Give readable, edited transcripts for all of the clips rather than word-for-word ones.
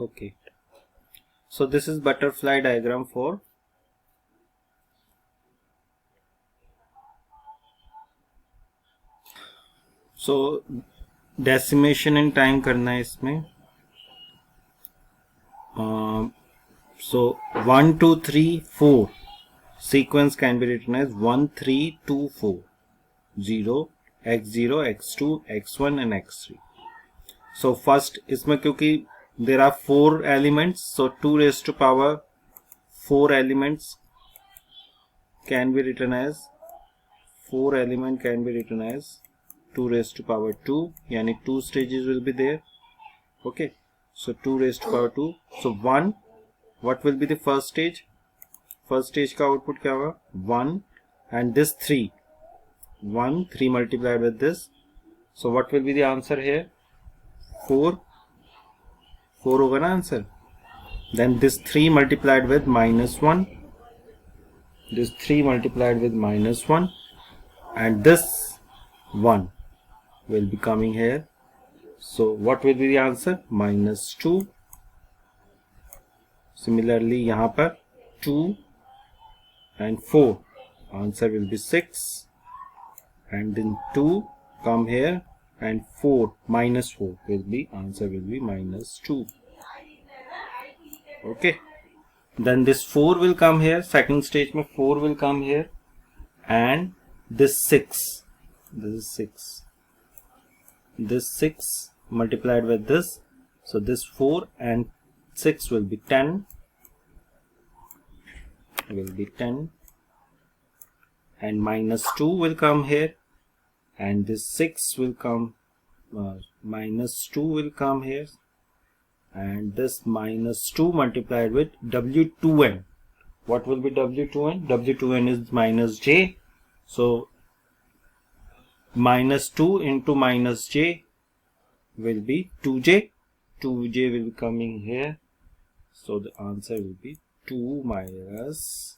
Okay, so this is butterfly diagram for decimation in time करना है इसमें. So 1 2 3 4 sequence can be written as 1 3 2 4 0 x0 x2 x1 and x3. So first इसमें क्योंकि there are 4 elements, so 2 raised to power 4 elements can be written as 4 element can be written as 2 raised to power 2, yani 2 stages will be there. Okay, so 2 raised to power 2. So 1, what will be the first stage? First stage का output क्या होगा? 1 and this 3. 1 3 multiplied with this. So what will be the answer here? 4. 4 होगा ना answer. Then this 3 multiplied with minus 1. This 3 multiplied with minus 1. And this 1 will be coming here. So what will be the answer? Minus 2. Similarly यहाँ पर 2 and 4. Answer will be 6. And then 2 come here and 4 minus 4 will be answer will be minus 2. Okay. Then this 4 will come here. Second stage में 4 will come here. And this 6. This is 6. This 6 multiplied with this. So this 4 and 6 will be 10. Will be 10. And minus 2 will come here. And this 6 will come. Minus 2 will come here. And this minus 2 multiplied with W2n. What will be W2n? W2n is minus j. So minus 2 into minus j will be 2j. 2j will be coming here. So the answer will be 2 minus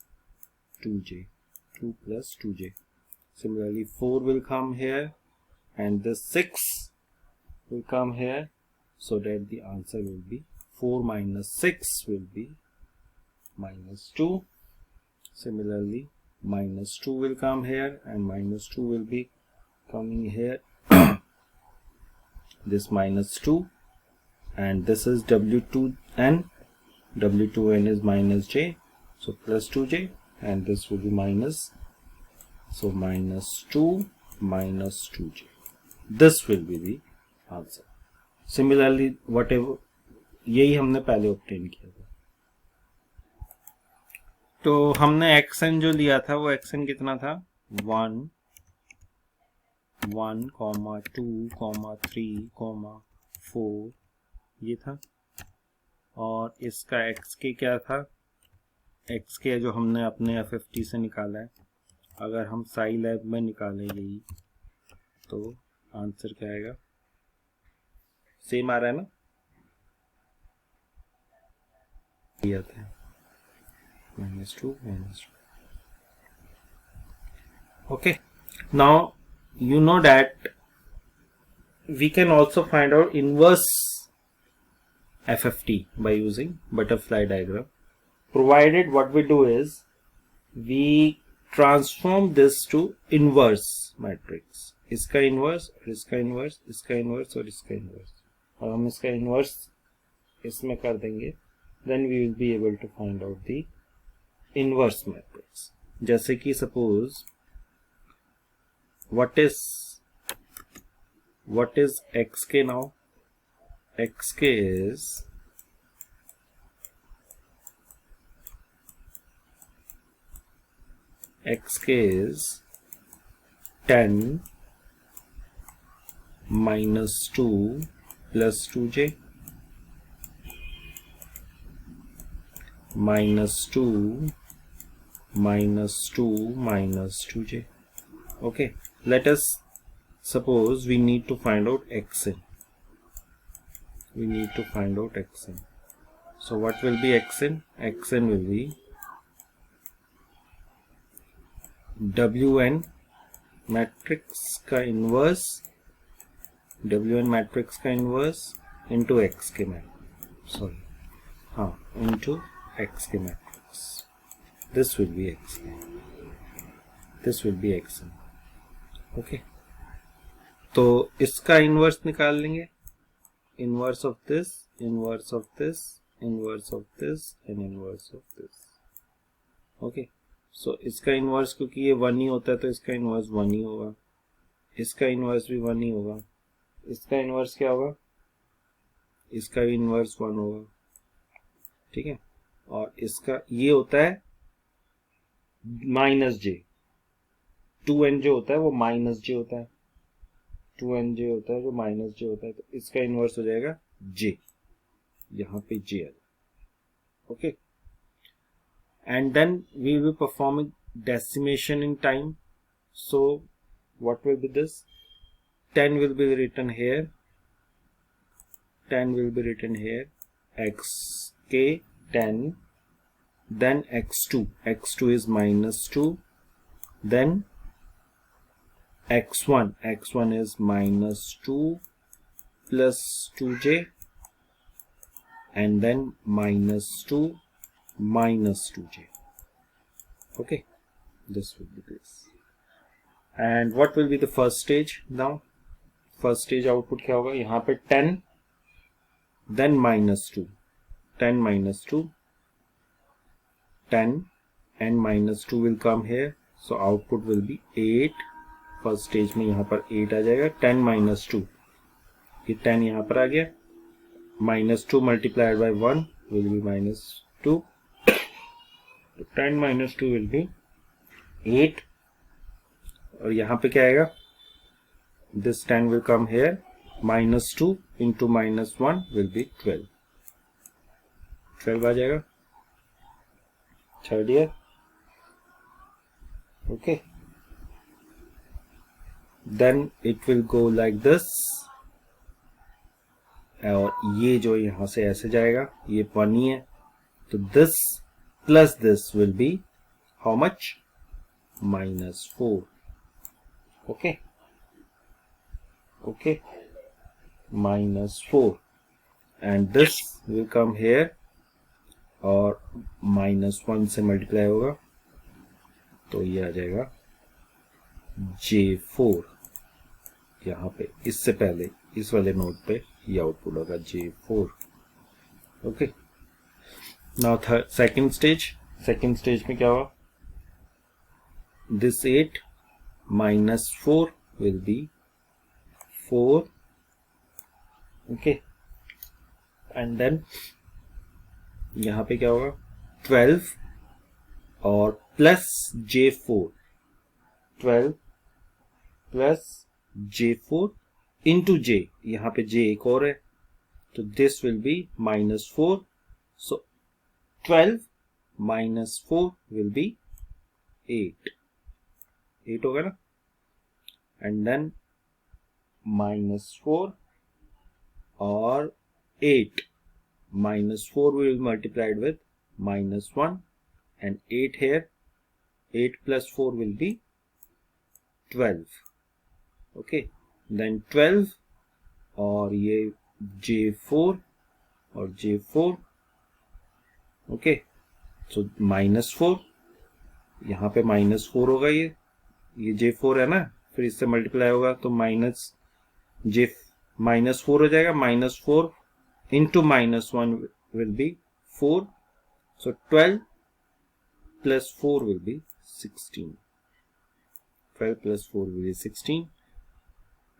2j. 2 plus 2j. Similarly 4 will come here. And this 6 will come here. So that the answer will be 4 minus 6 will be minus 2. Similarly minus 2 will come here and minus 2 will be coming here. This minus 2 and this is W2n. W2n is minus j. So plus 2j and this will be minus. So minus 2 minus 2j. This will be the answer. Similarly whatever यही हमने पहले obtain किया था. तो हमने xn जो लिया था वो xn कितना था? 1 1 2 3 4 ये था. और इसका xk क्या था? xk जो हमने अपने FFT से निकाला है. अगर हम साइलैब में निकालें यही तो आंसर क्या आएगा? सेम आ रहा है ना? ये आता है -2 -2. Okay, now you know that we can also find out inverse FFT by using butterfly diagram, provided what we do is we transform this to inverse matrix. इसका inverse और इसका inverse, इसका inverse और इसका inverse. और हम इसका inverse इसमें कर देंगे, then we will be able to find out the inverse matrix. जैसे कि suppose what is xk now? Xk is 10 minus 2 plus 2j minus 2 minus 2 minus 2j. Okay, let us suppose we need to find out xn. We need to find out xn. So what will be xn? Xn will be wn matrix का inverse, wn matrix का inverse into xk matrix. Sorry, हाँ into x के matrix, this will be x, this will be x, okay. तो इसका inverse निकाल लेंगे, inverse of this, inverse of this, inverse of this and inverse of this, okay. So इसका inverse, क्योंकि ये 1 ही होता है तो इसका इनवर्स 1 ही होगा, इसका इनवर्स भी 1 ही होगा, इसका इनवर्स क्या होगा, इसका भी इनवर्स 1 होगा, ठीक है। और इसका ये होता है माइनस जे, 2n जो होता है वो माइनस जे होता है, 2n जे होता है जो माइनस जे होता है, तो इसका इनवर्स हो जाएगा जे, यहाँ पे जे आ जाएगा, okay. And then we will perform decimation in time, so what will be this, 10 will be written here, 10 will be written here, xk 10, then x2 is minus 2, then x1 is minus 2 plus 2j, and then minus 2 minus 2j, okay, this will be this. And what will be the first stage now, first stage output क्या होगा, यहाँ पे 10 then minus 2, 10 minus 2, 10 and minus 2 will come here, so output will be 8, first stage में यहाँ पर 8 आ जाएगा, 10 minus 2, ये 10 यहाँ पर आ गया, minus 2 multiplied by 1 will be minus 2, तो 10 minus 2 will be 8, और यहाँ पे क्या आएगा, this 10 will come here, minus 2 into minus 1 will be 12, 12 आ जाएगा, third year, okay, then it will go like this, और ये जो यहाँ से ऐसे जाएगा ये 1 ही है, तो this plus this will be how much, minus 4, okay, okay, minus 4, and this will come here और minus 1 से मल्टीप्लाई होगा, तो ये आ जाएगा J4, यहाँ पे इससे पहले इस वाले नोट पे ये आउटपुट होगा J4, okay. Now second stage में क्या होगा, this 8 minus 4 will be 4, okay, and then यहाँ पे क्या होगा 12 और plus J4, 12 plus J4 into J, यहाँ पे J एक और है, तो this will be minus 4, so 12 minus 4 will be 8 होगा ना, and then minus 4 और 8, minus 4 will be multiplied with minus 1 and 8 here, 8 plus 4 will be 12, okay, then 12 और ये J4 और J4, okay, so minus 4, यहाँ पे minus 4 होगा, ये J4 है ना, फिर इससे मल्टीप्लाई होगा तो minus 4 हो जाएगा, minus 4 into minus 1 will be 4, so 12 plus 4 will be 16, 12 plus 4 will be 16,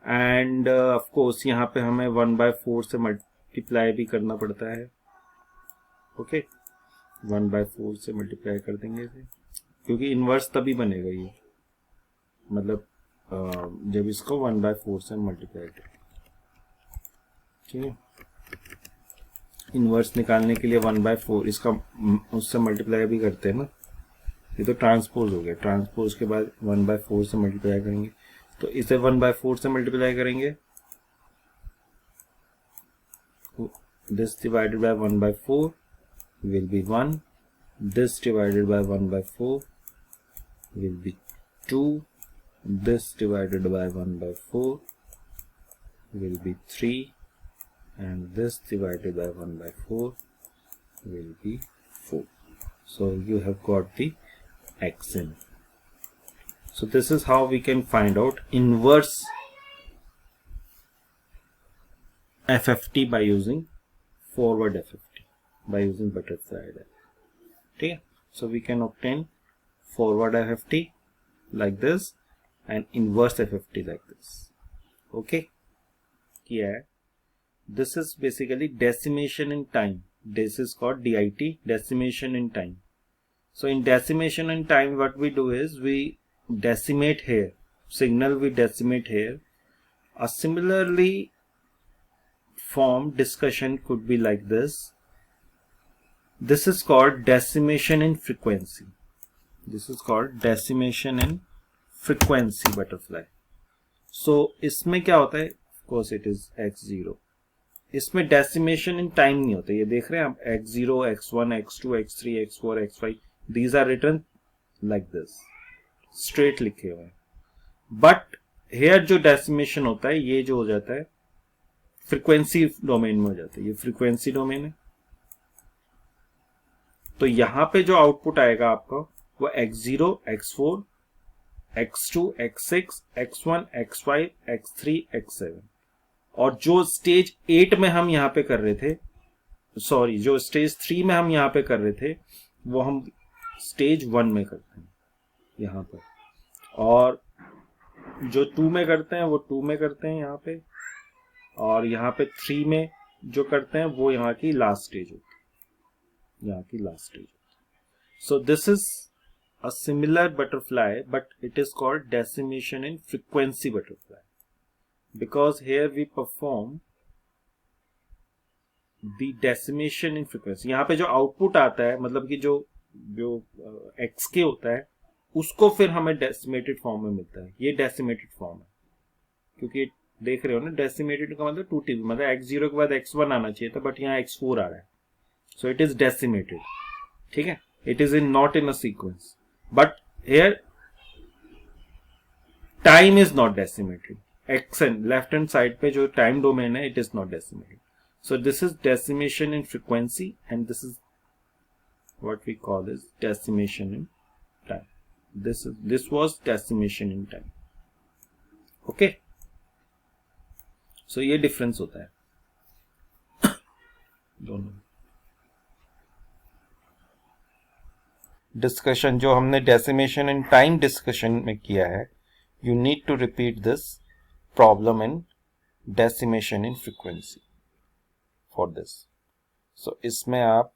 and of course यहाँ पे हमें 1/4 से मल्टीप्लाई भी करना पड़ता है, ओके, 1/4 से मल्टीप्लाई कर देंगे इसे, क्योंकि इनवर्स तभी बनेगा ये, मतलब जब इसको 1/4 से मल्टीप्लाई करें, ठीक है। इनवर्स निकालने के लिए 1/4 इसका उससे मल्टीप्लाई भी करते हैं ना, ये तो ट्रांसपोज हो गया, ट्रांसपोज के बाद 1/4 से मल्टीप्लाई करेंगे, तो इसे 1/4 से मल्टीप्लाई करेंगे, this divided by 1/4 will be 1, this divided by 1/4 will be 2, this divided by 1/4 will be 3, and this divided by 1/4 So you have got the x in. So this is how we can find out inverse FFT by using forward FFT, by using butterfly diagram. Okay, so we can obtain forward FFT like this and inverse FFT like this. Okay, yeah, this is basically decimation in time. This is called DIT, decimation in time. So in decimation in time, what we do is we decimate here, signal we decimate here. A similarly formed discussion could be like this. This is called decimation in frequency. This is called decimation in frequency butterfly. So इसमें क्या होता है? Of course it is x0. इसमें decimation in time नहीं होता. ये देख रहे हैं आप, x0, x1, x2, x3, x4, x5. These are written like this. Straight लिखे हुए हैं. But here जो decimation होता है, ये जो हो जाता है फ्रीक्वेंसी डोमेन में हो जाता है. ये फ्रीक्वेंसी डोमेन है. तो यहां पे जो आउटपुट आएगा आपका वो x0, x4, x2, x6, x1, x5, x3, x7. और जो स्टेज 8 में हम यहां पे कर रहे थे, सॉरी, जो स्टेज 3 में हम यहां पे कर रहे थे, वो हम स्टेज 1 में करते हैं यहां पर. और जो 2 में करते हैं वो 2 में करते हैं यहां पे. और यहाँ पे 3 में जो करते हैं वो यहाँ की लास्ट स्टेज होती है, यहाँ की लास्ट स्टेज होती है. So this is a similar butterfly, but it is called decimation in frequency butterfly, because here we perform the decimation in frequency. यहाँ पे जो आउटपुट आता है, मतलब कि जो एक्स के होता है, उसको फिर हमें डेसिमेटेड फॉर्म में मिलता है. ये डेसिमेटेड फॉर्म है, क्योंकि देख रहे हो ना, डेसिमेटेड का मतलब 2 मतलब x0 के बाद x1 आना चाहिए था, बट यहाँ x4 आ रहा है. So it is decimated. ठीक है, it is in not in a sequence, but here time is not decimated. X and left hand side पे जो टाइम डोमेन है, it is not decimated. So this is decimation in frequency and this is what we call is decimation in time. This was decimation in time. Okay, so ये difference होता है दोनों. Discussion जो हमने decimation in time discussion में किया है, you need to repeat this problem in decimation in frequency for this. So इसमें आप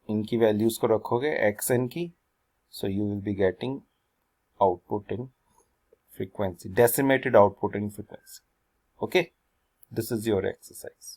इनकी वैल्यूज को रखोगे एक्स एन की, so you will be getting output in frequency, decimated output in frequency. Okay, this is your exercise.